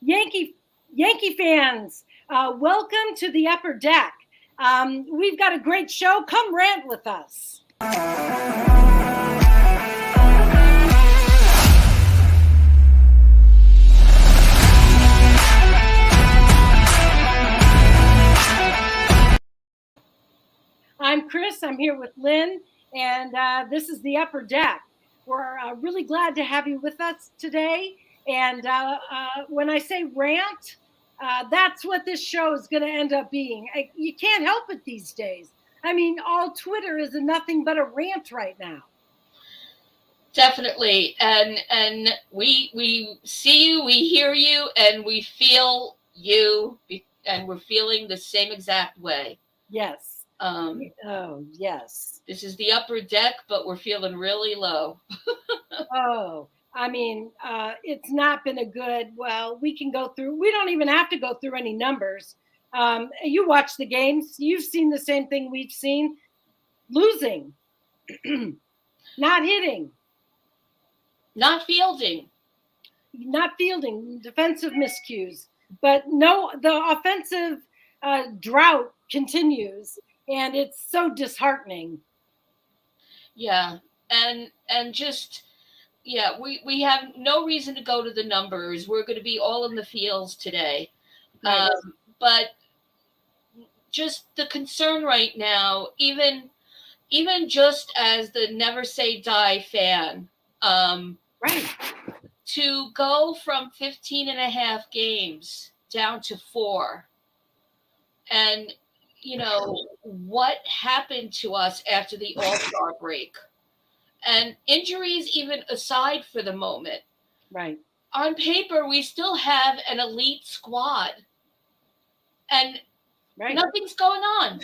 Yankee fans, welcome to the upper deck. We've got a great show. Come rant with us. I'm Chris. I'm here with Lynn, and this is the upper deck. We're really glad to have you with us today. And when I say rant, that's what this show is going to end up being. You can't help it these days. I mean, all Twitter is nothing but a rant right now. Definitely, and we see you, we hear you, and we feel you, and we're feeling the same exact way. Yes. Oh, yes. This is the upper deck, but we're feeling really low. Oh, I mean, it's not been a good. Well, we can go through. We don't even have to go through any numbers. You watch the games. You've seen the same thing we've seen. Losing, not hitting, not fielding, defensive miscues. But no, the offensive drought continues, and it's so disheartening. Yeah, and just yeah, we have no reason to go to the numbers. We're going to be all in the fields today. Right. But just the concern right now, even just as the never say die fan, right, to go from 15 and a half games down to 4, and what happened to us after the All-Star break, and injuries even aside for the moment, right, on paper we still have an elite squad, and nothing's going on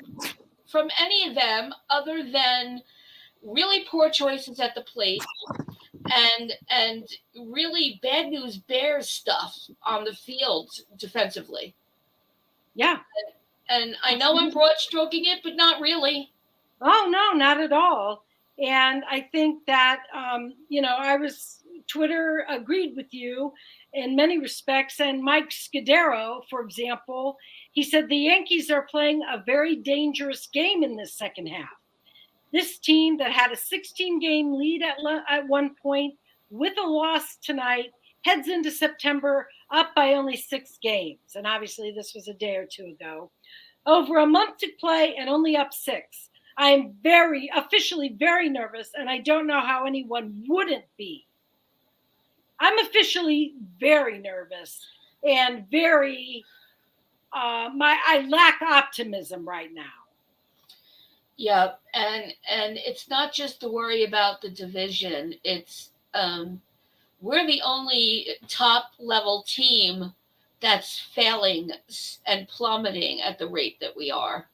from any of them other than really poor choices at the plate and really bad news bears stuff on the field defensively. Yeah. And I know I'm broad stroking it, but not really. Oh, no, not at all. And I think that, Twitter agreed with you in many respects. And Mike Scudero, for example, he said the Yankees are playing a very dangerous game in this second half. This team that had a 16-game lead at one point with a loss tonight heads into September up by only 6 games. And obviously this was a day or two ago. Over a month to play and only up 6. I am officially very nervous, and I don't know how anyone wouldn't be. I'm officially very nervous and I lack optimism right now. Yeah, and it's not just the worry about the division. It's we're the only top level team that's failing and plummeting at the rate that we are.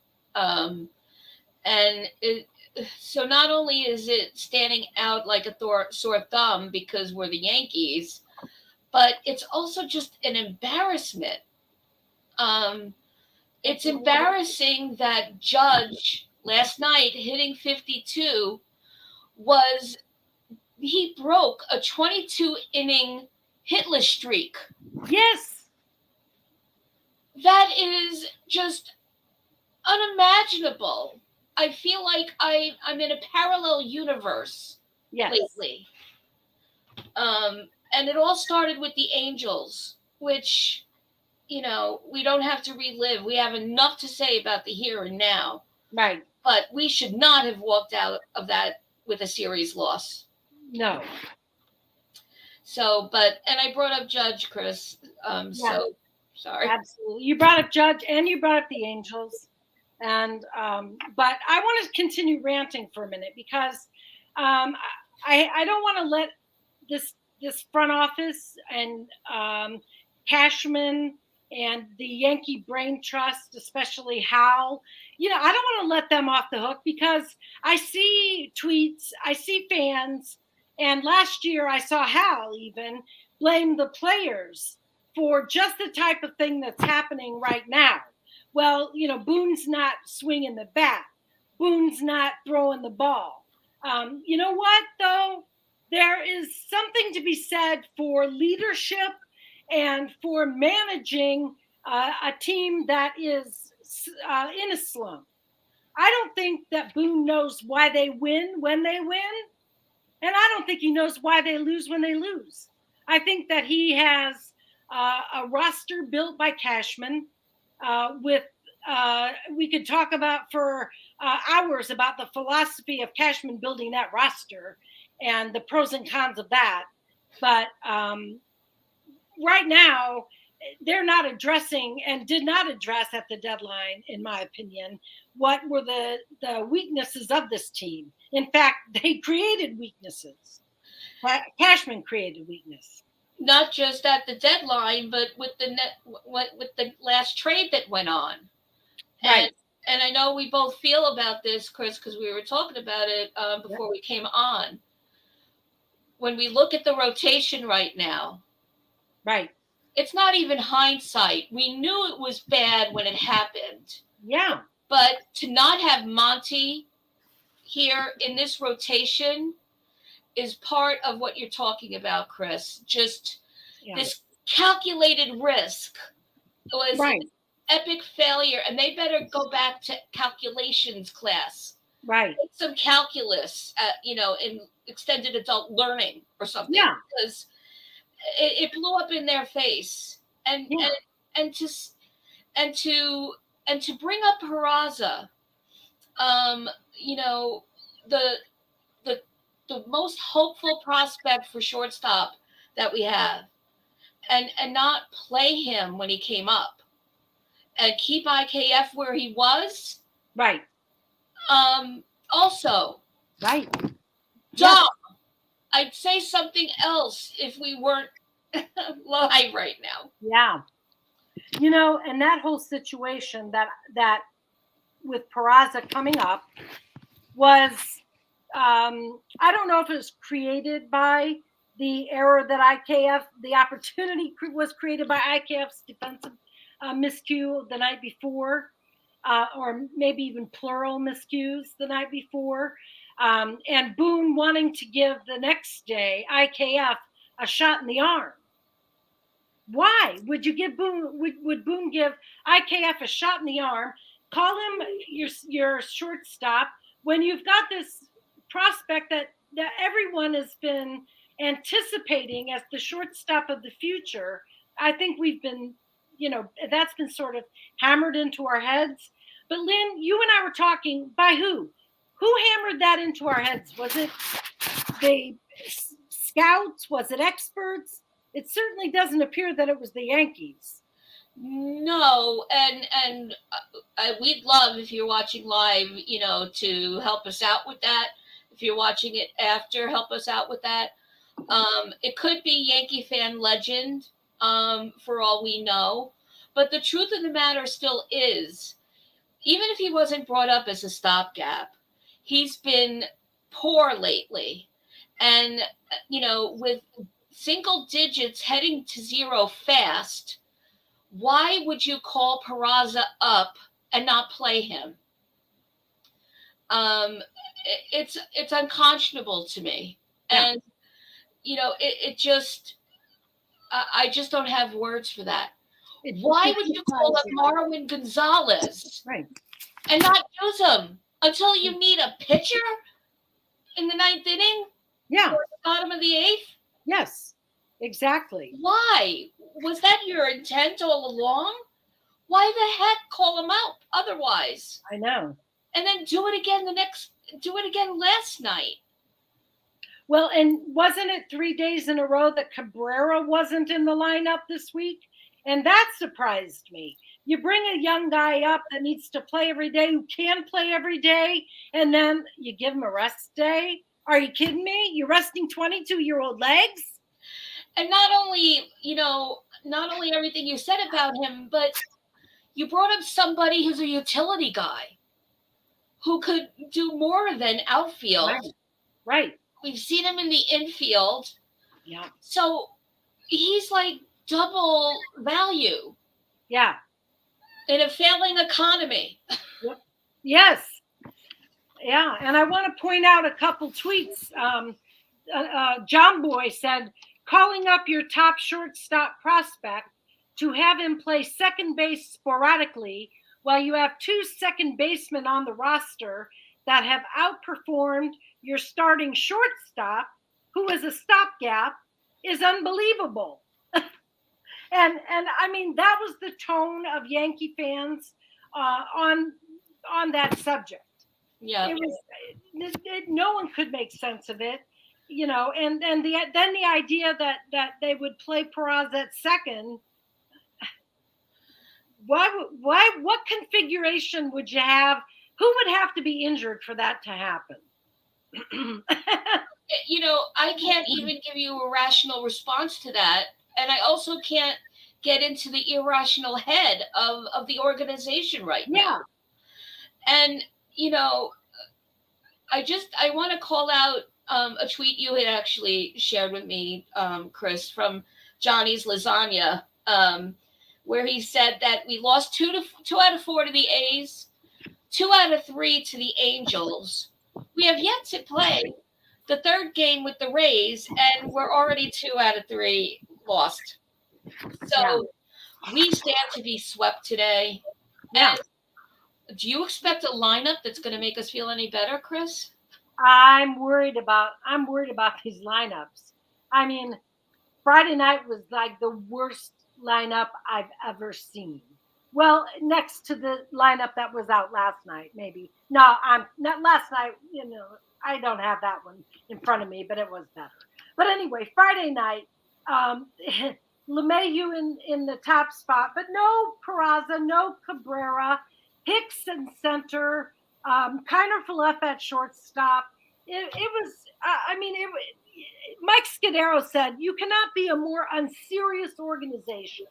So not only is it standing out like a sore thumb because we're the Yankees, but it's also just an embarrassment. It's embarrassing that Judge last night hitting 52 he broke a 22 inning hitless streak. Yes. That is just unimaginable. I feel like I'm in a parallel universe lately. And it all started with the Angels, which, we don't have to relive. We have enough to say about the here and now. Right. But we should not have walked out of that with a series loss. No. So, and I brought up Judge, Chris. So, sorry. Absolutely. You brought up Judge and you brought up the Angels. And but I want to continue ranting for a minute because I don't want to let this front office and Cashman and the Yankee Brain Trust, especially Hal, I don't want to let them off the hook because I see tweets, I see fans, and last year I saw Hal even blame the players for just the type of thing that's happening right now. Well, Boone's not swinging the bat. Boone's not throwing the ball. You know what, though? There is something to be said for leadership and for managing a team that is in a slump. I don't think that Boone knows why they win when they win, and I don't think he knows why they lose when they lose. I think that he has a roster built by Cashman we could talk about for hours about the philosophy of Cashman building that roster and the pros and cons of that. But right now, they're not addressing and did not address at the deadline, in my opinion, what were the weaknesses of this team. In fact, they created weaknesses. Cashman created weakness. Not just at the deadline, but with the last trade that went on. Right. And I know we both feel about this, Chris, because we were talking about it before we came on. When we look at the rotation right now, right, it's not even hindsight. We knew it was bad when it happened. Yeah. But to not have Monty here in this rotation is part of what you're talking about, Chris. Just this calculated risk was an epic failure, and they better go back to calculations class. Right. Take some calculus, in extended adult learning or something. Yeah. Because it blew up in their face, and to bring up Peraza, the most hopeful prospect for shortstop that we have, and not play him when he came up, and keep IKF where he was. Right. Also. Right. Dumb. Yeah. I'd say something else if we weren't live right now. Yeah. And that whole situation that with Peraza coming up was, I don't know if it was created by the error that the opportunity was created by IKF's defensive miscue the night before, or maybe even plural miscues the night before, and Boone wanting to give the next day IKF a shot in the arm. Why would you give Boone? Would Boone give IKF a shot in the arm? Call him your shortstop when you've got this prospect that everyone has been anticipating as the shortstop of the future. I think we've been, that's been sort of hammered into our heads. But Lynn, you and I were talking, by who? Who hammered that into our heads? Was it the scouts? Was it experts? It certainly doesn't appear that it was the Yankees. No, and we'd love, if you're watching live, to help us out with that. If you're watching it after, help us out with that. It could be Yankee fan legend, for all we know. But the truth of the matter still is, even if he wasn't brought up as a stopgap, he's been poor lately. And, with single digits heading to zero fast, why would you call Peraza up and not play him? It's unconscionable to me. Yeah. And, it just, I just don't have words for that. Why would you call up Marwin Gonzalez and not use him until you need a pitcher in the ninth inning? Yeah. Or the bottom of the eighth? Yes, exactly. Why? Was that your intent all along? Why the heck call him out otherwise? I know. And then do it again last night. Well, and wasn't it 3 days in a row that Cabrera wasn't in the lineup this week? And that surprised me. You bring a young guy up that needs to play every day, who can play every day, and then you give him a rest day? Are you kidding me? You're resting 22-year-old legs? And not only everything you said about him, but you brought up somebody who's a utility guy who could do more than outfield. Right. We've seen him in the infield. Yeah. So he's like double value. Yeah. In a failing economy. Yep. Yes. Yeah. And I want to point out a couple tweets. John Boy said, calling up your top shortstop prospect to have him play second base sporadically while you have 2 second basemen on the roster that have outperformed your starting shortstop, who is a stopgap, is unbelievable. and I mean, that was the tone of Yankee fans on that subject. Yeah, it was no one could make sense of it, and then the idea that they would play Peraza at second. What configuration would you have? Who would have to be injured for that to happen? I can't even give you a rational response to that, and I also can't get into the irrational head of the organization right now. And I want to call out a tweet you had actually shared with me, Chris, from Johnny's Lasagna, where he said that we lost 2 out of 4 to the A's, 2 out of 3 to the Angels. We have yet to play the third game with the Rays, and we're already 2 out of 3 lost. So we stand to be swept today. Yeah. And do you expect a lineup that's going to make us feel any better, Chris? I'm worried about these lineups. I mean, Friday night was like the worst lineup I've ever seen. Well, next to the lineup that was out last night, maybe. No, I'm not last night. I don't have that one in front of me, but it was better. But anyway, Friday night, LeMahieu in the top spot, but no Peraza, no Cabrera, Hicks in center, Kiner Falefa at shortstop. It was, Mike Scudero said, you cannot be a more unserious organization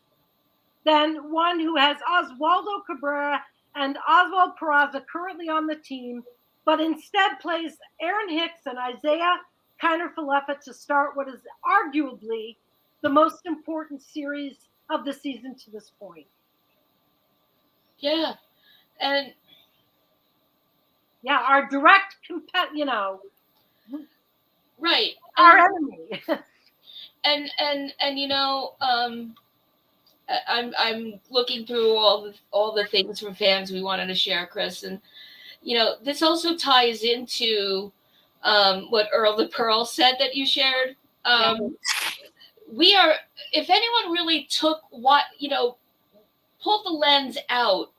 than one who has Oswaldo Cabrera and Oswald Peraza currently on the team, but instead plays Aaron Hicks and Isaiah Kiner Falefa to start what is arguably the most important series of the season to this point. Yeah. And our direct right. Our enemy. I'm looking through all the things from fans we wanted to share, Chris, and this also ties into what Earl the Pearl said that you shared. We are, if anyone really took pulled the lens out,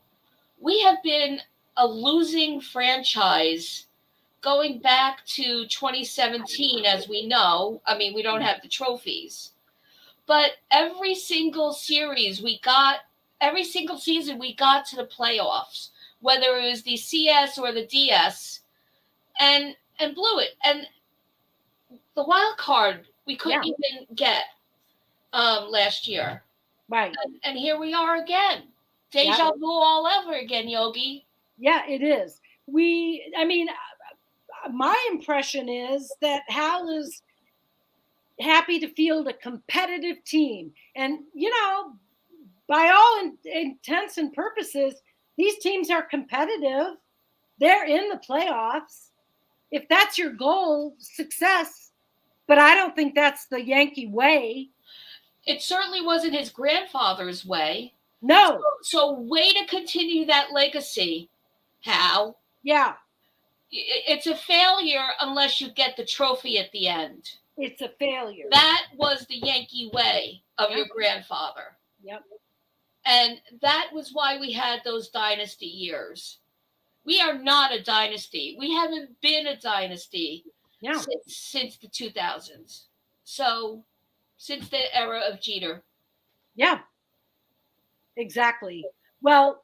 we have been a losing franchise going back to 2017, as we know. I mean, we don't have the trophies, but every single season we got to the playoffs, whether it was the CS or the DS, and blew it. And the wild card we couldn't even get last year. Right. And here we are again. Deja vu all over again, Yogi. Yeah, it is. My impression is that Hal is happy to field a competitive team. And, by all intents and purposes, these teams are competitive. They're in the playoffs. If that's your goal, success. But I don't think that's the Yankee way. It certainly wasn't his grandfather's way. No. So way to continue that legacy, Hal. Yeah. It's a failure unless you get the trophy at the end. It's a failure. That was the Yankee way of your grandfather. Yep. And that was why we had those dynasty years. We are not a dynasty. We haven't been a dynasty since the 2000s. So since the era of Jeter. Yeah, exactly. Well,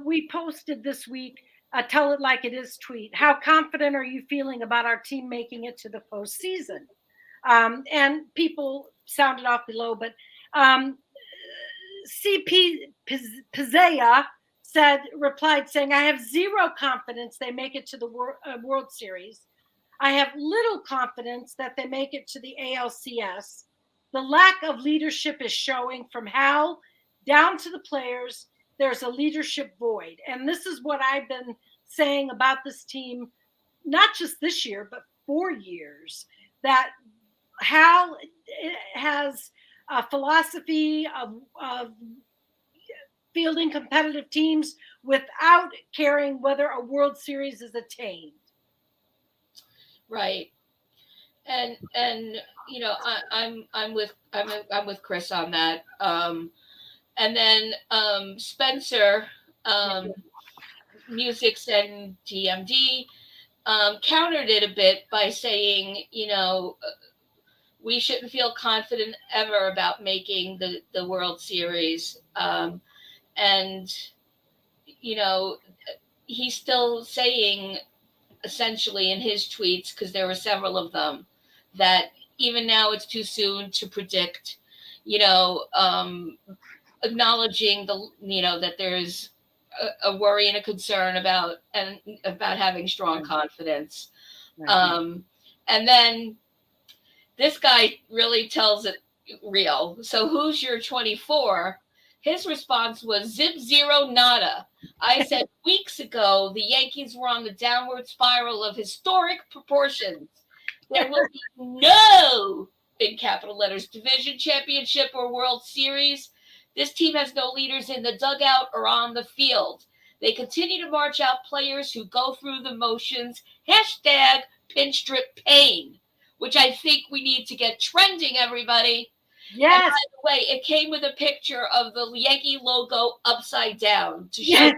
we posted this week a Tell It Like It Is tweet. How confident are you feeling about our team making it to the postseason? And people sounded off below, but CP Pizzea replied saying, I have zero confidence they make it to the World Series. I have little confidence that they make it to the ALCS. The lack of leadership is showing from Hal down to the players. There's a leadership void. And this is what I've been saying about this team, not just this year, but for years, that Hal has a philosophy of fielding competitive teams without caring whether a World Series is attained. Right. And you know, I'm with Chris on that. And then Spencer, Musics and DMD, countered it a bit by saying, you know, we shouldn't feel confident ever about making the World Series. And, you know, he's still saying essentially in his tweets, because there were several of them, that even now it's too soon to predict, you know, acknowledging that there's a worry and a concern about having strong confidence. Right. And then this guy really tells it real. So who's your 24? His response was zip zero nada. I said weeks ago the Yankees were on the downward spiral of historic proportions. There will be no, in capital letters, division championship or World Series. This team has no leaders in the dugout or on the field. They continue to march out players who go through the motions. Hashtag pinstrip pain, which I think we need to get trending, everybody. Yes. And by the way, it came with a picture of the Yankee logo upside down to show.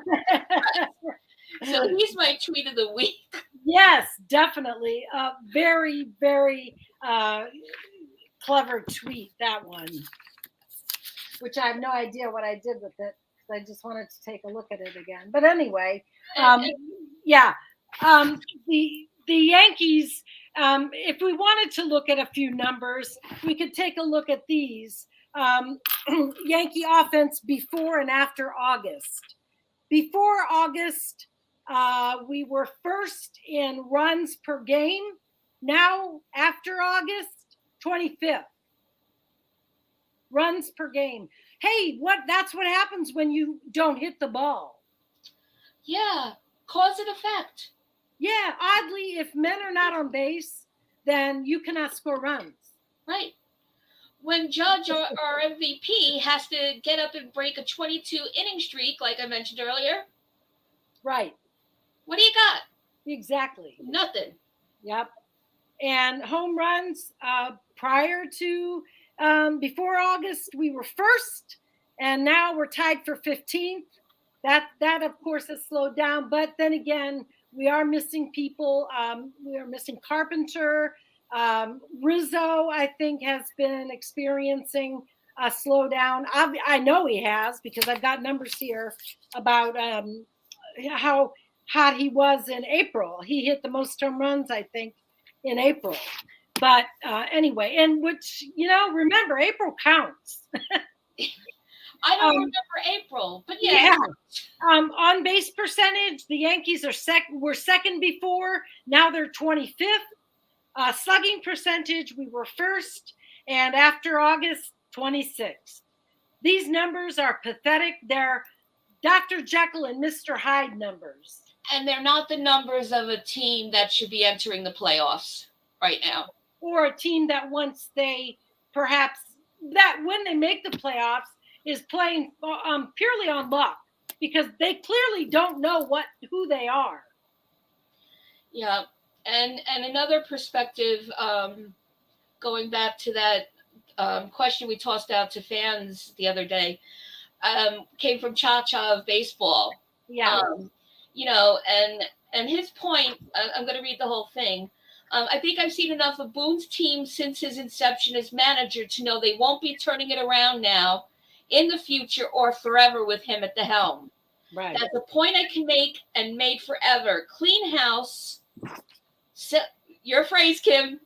So he's my tweet of the week. Yes, definitely. Very, very clever tweet, that one. Which I have no idea what I did with it. I just wanted to take a look at it again. But anyway, yeah. The Yankees, if we wanted to look at a few numbers, we could take a look at these. Yankee offense before and after August. Before August, we were first in runs per game. Now, after August, 25th. Runs per game. Hey, that's what happens when you don't hit the ball. Yeah, cause and effect. Yeah, oddly, if men are not on base, then you cannot score runs. Right. When Judge, our MVP, has to get up and break a 22-inning streak, like I mentioned earlier. Right. What do you got? Exactly. Nothing. Yep. And home runs prior to, before August, we were first, and now we're tied for 15th. That of course has slowed down, but then again, we are missing people. We are missing Carpenter. Rizzo, I think, has been experiencing a slowdown. I know he has, because I've got numbers here about how hot he was in April. He hit the most home runs, I think, in April. But anyway, and which, remember, April counts. I don't remember April, but yeah. On base percentage, the Yankees were second before. Now they're 25th. Slugging percentage, we were first, and after August, 26th. These numbers are pathetic. They're Dr. Jekyll and Mr. Hyde numbers. And they're not the numbers of a team that should be entering the playoffs right now. Or a team that once they when they make the playoffs is playing purely on luck, because they clearly don't know who they are. Yeah. And another perspective, going back to that question we tossed out to fans the other day, came from Cha-Cha of baseball. Yeah. And his point, I'm going to read the whole thing. I think I've seen enough of Boone's team since his inception as manager to know they won't be turning it around now, in the future, or forever with him at the helm. Right. That's a point I can make and made forever. Clean house. Your phrase, Kim,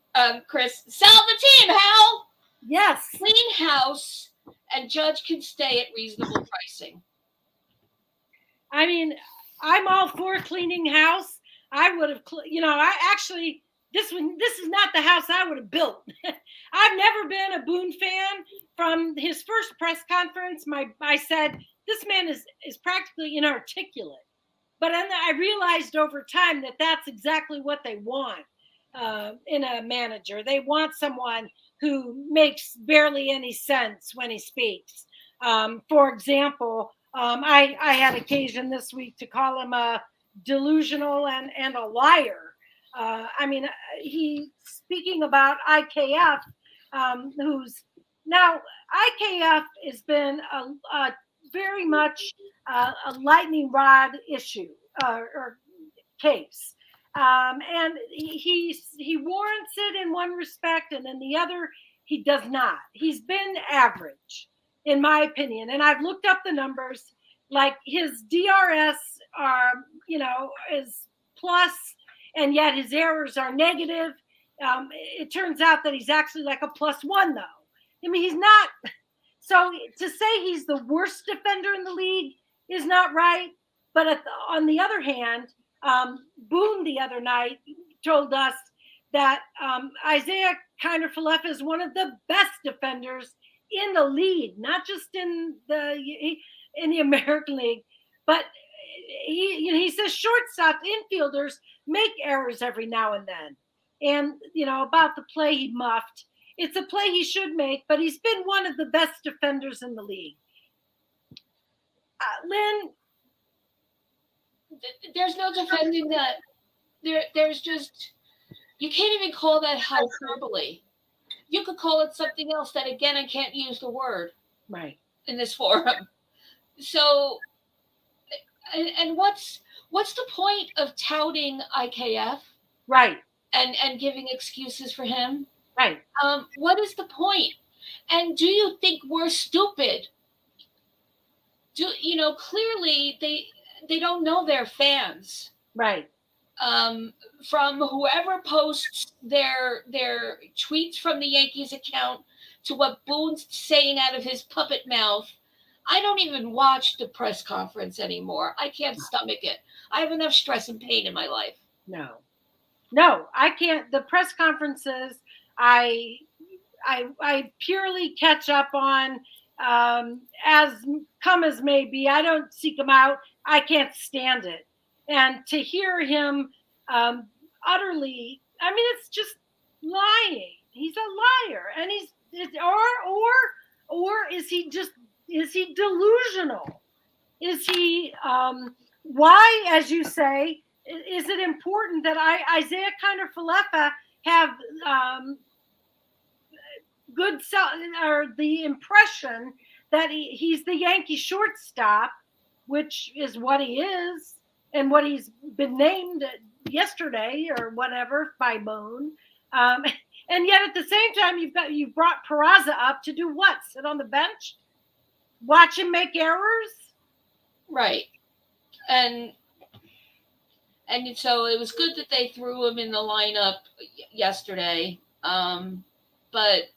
Chris. Sell the team, Hal. Yes. Clean house, and Judge can stay at reasonable pricing. I mean, I'm all for cleaning house. I would have, this is not the house I would have built. I've never been a Boone fan. From his first press conference, I said, this man is practically inarticulate. But then I realized over time that that's exactly what they want. in a manager. They want someone who makes barely any sense when he speaks. For example, I had occasion this week to call him a delusional and a liar. I mean, he speaking about IKF, who's now IKF has been a very much a lightning rod issue or case. And he warrants it in one respect, and in the other, he does not. He's been average, in my opinion. And I've looked up the numbers. Like his DRS are, is plus, and yet his errors are negative. It turns out that he's actually like a +1, though. I mean, he's not. So to say he's the worst defender in the league is not right. But on the other hand, Boone the other night told us that Isaiah Kiner-Falefa is one of the best defenders in the league, not just in the American League, but he says shortstop infielders make errors every now and then. And, about the play he muffed, it's a play he should make, but he's been one of the best defenders in the league. Lynn, there's no defending that. There's just, you can't even call that hyperbole. You could call it something else that, again, I can't use the word right in this forum. So, and what's the point of touting IKF? Right. And giving excuses for him? Right. What is the point? And do you think we're stupid? Clearly they don't know their fans. Right. From whoever posts their tweets from the Yankees account to what Boone's saying out of his puppet mouth, I don't even watch the press conference anymore. I can't stomach it. I have enough stress and pain in my life. No, I can't. The press conferences, I purely catch up on as come as may be. I don't seek them out. I can't stand it. And to hear him utterly, I mean, it's just lying. He's a liar, and or is he delusional? Is he why, as you say, is it important that Isaiah Kiner-Falefa have or the impression that he's the Yankee shortstop, which is what he is and what he's been named yesterday or whatever by Boone. And yet at the same time, you've brought Peraza up to do what? Sit on the bench, watch him make errors, right? And so it was good that they threw him in the lineup yesterday. But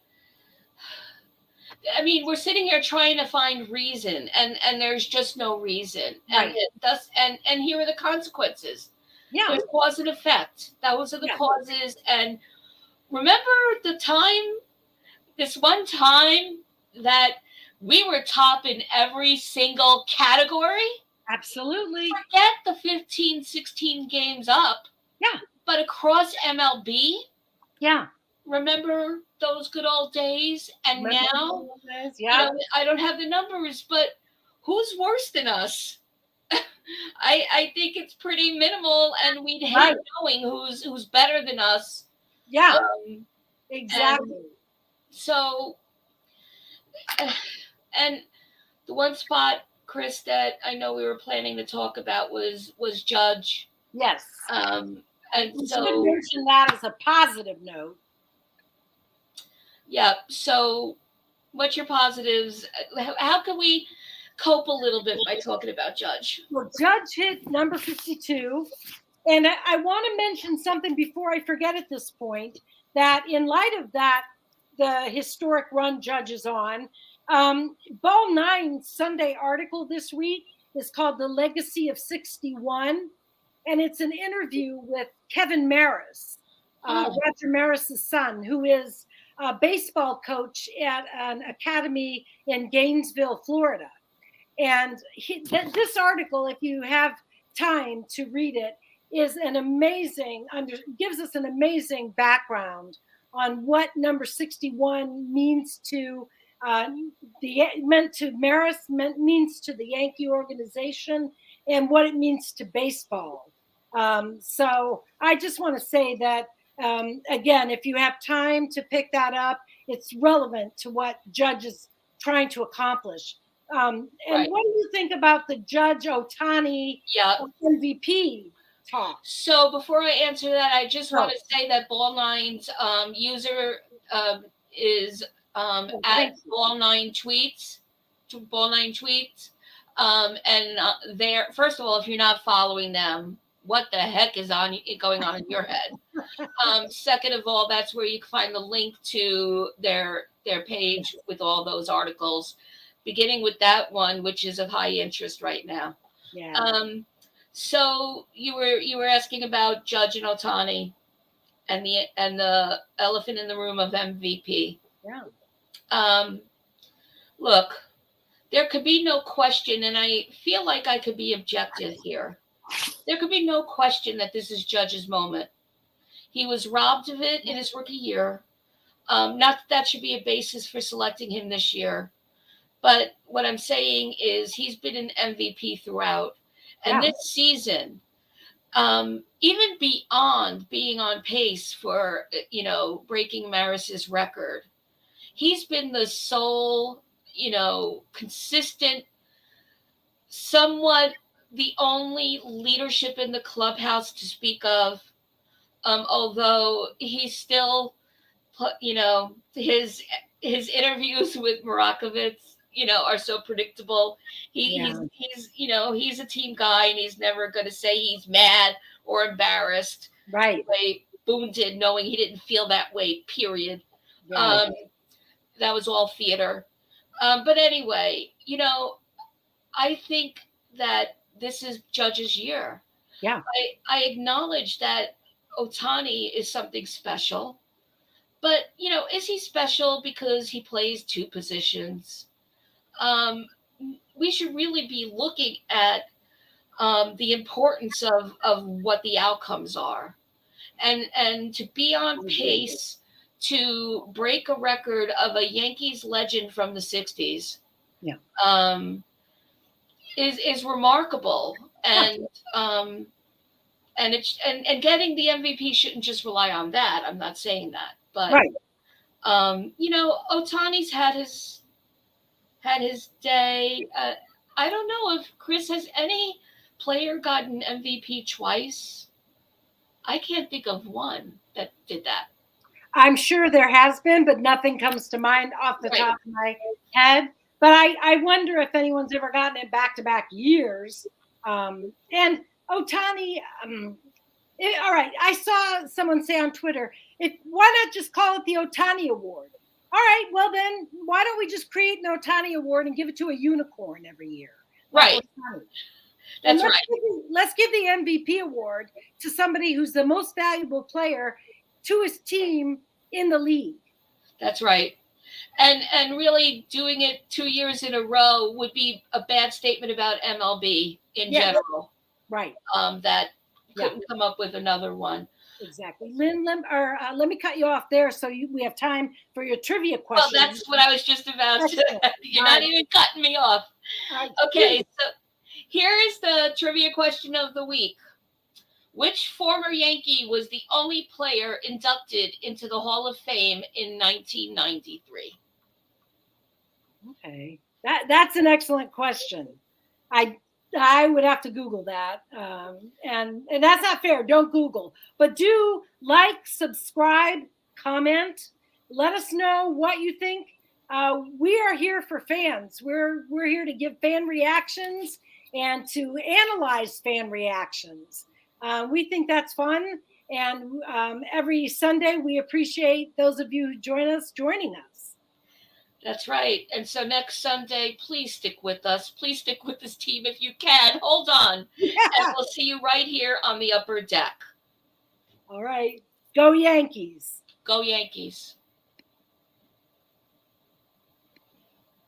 I mean, we're sitting here trying to find reason, and there's just no reason. Right. And here are the consequences. Yeah. There's cause and effect. Those are the causes. And remember this one time that we were top in every single category? Absolutely. Forget the 15, 16 games up. Yeah. But across MLB? Yeah. Remember those good old days? And now, yeah. I don't have the numbers, but who's worse than us? I think it's pretty minimal, and we'd hate knowing who's better than us. Yeah, exactly. So, and the one spot, Chris, that I know we were planning to talk about was Judge. Yes. And we so should mention that as a positive note. Yeah. So, what's your positives? How can we cope a little bit by talking about Judge? Well, Judge hit number 52. And I want to mention something before I forget at this point, that in light of that, the historic run Judge is on, Ball 9's Sunday article this week is called The Legacy of 61. And it's an interview with Kevin Maris, Roger Maris's son, who is a baseball coach at an academy in Gainesville, Florida. And this article, if you have time to read it, is an amazing, gives us an amazing background on what number 61 means to means to the Yankee organization and what it means to baseball. So I just want to say that, again, if you have time to pick that up, it's relevant to what Judge is trying to accomplish. And Right. what do you think about the Judge Ohtani MVP talk? So before I answer that, I just want to say that Ball9's user is at Ball9 tweets, Ball9 tweets. And there, first of all, if you're not following them, what the heck is going on in your head? Second of all, that's where you can find the link to their page with all those articles, beginning with that one, which is of high interest right now. Yeah. So you were asking about Judge and Ohtani and the elephant in the room of MVP. Yeah. Look, there could be no question, and I feel like I could be objective here. There could be no question that this is Judge's moment. He was robbed of it in his rookie year. Not that should be a basis for selecting him this year. But what I'm saying is he's been an MVP throughout. And this season, even beyond being on pace for, breaking Maris's record, he's been the sole, consistent, somewhat the only leadership in the clubhouse to speak of. Although he's still, his interviews with Marakovitz, are so predictable. He's a team guy, and he's never going to say he's mad or embarrassed. Right. The way Boone did, knowing he didn't feel that way, period. Yeah. That was all theater. But anyway, I think that this is Judge's year. Yeah. I acknowledge that Ohtani is something special. But, is he special because he plays two positions? We should really be looking at the importance of what the outcomes are. And to be on pace to break a record of a Yankees legend from the 60s is remarkable. And and getting the MVP shouldn't just rely on that. I'm not saying that. But, Ohtani's had his day. I don't know if Chris has any player gotten MVP twice. I can't think of one that did that. I'm sure there has been, but nothing comes to mind off the top of my head. But I wonder if anyone's ever gotten it back-to-back years. And Ohtani, all right, I saw someone say on Twitter, why not just call it the Ohtani Award? All right, well then, why don't we just create an Ohtani Award and give it to a unicorn every year? Right. That's right. Let's give the MVP award to somebody who's the most valuable player to his team in the league. That's right. And really doing it 2 years in a row would be a bad statement about MLB in general. Right. That couldn't come up with another one. Exactly. Lynn, let me cut you off there so we have time for your trivia question. Well, that's what I was just about to. You're not even cutting me off. Okay, so here is the trivia question of the week. Which former Yankee was the only player inducted into the Hall of Fame in 1993? Okay, that's an excellent question. I would have to Google that, and that's not fair. Don't Google, but do like, subscribe, comment. Let us know what you think. We are here for fans. We're here to give fan reactions and to analyze fan reactions. We think that's fun, and every Sunday we appreciate those of you who joining us. That's right. And so next Sunday, please stick with us. Please stick with this team if you can. Hold on. Yeah. And we'll see you right here on the upper deck. All right. Go Yankees. Go Yankees.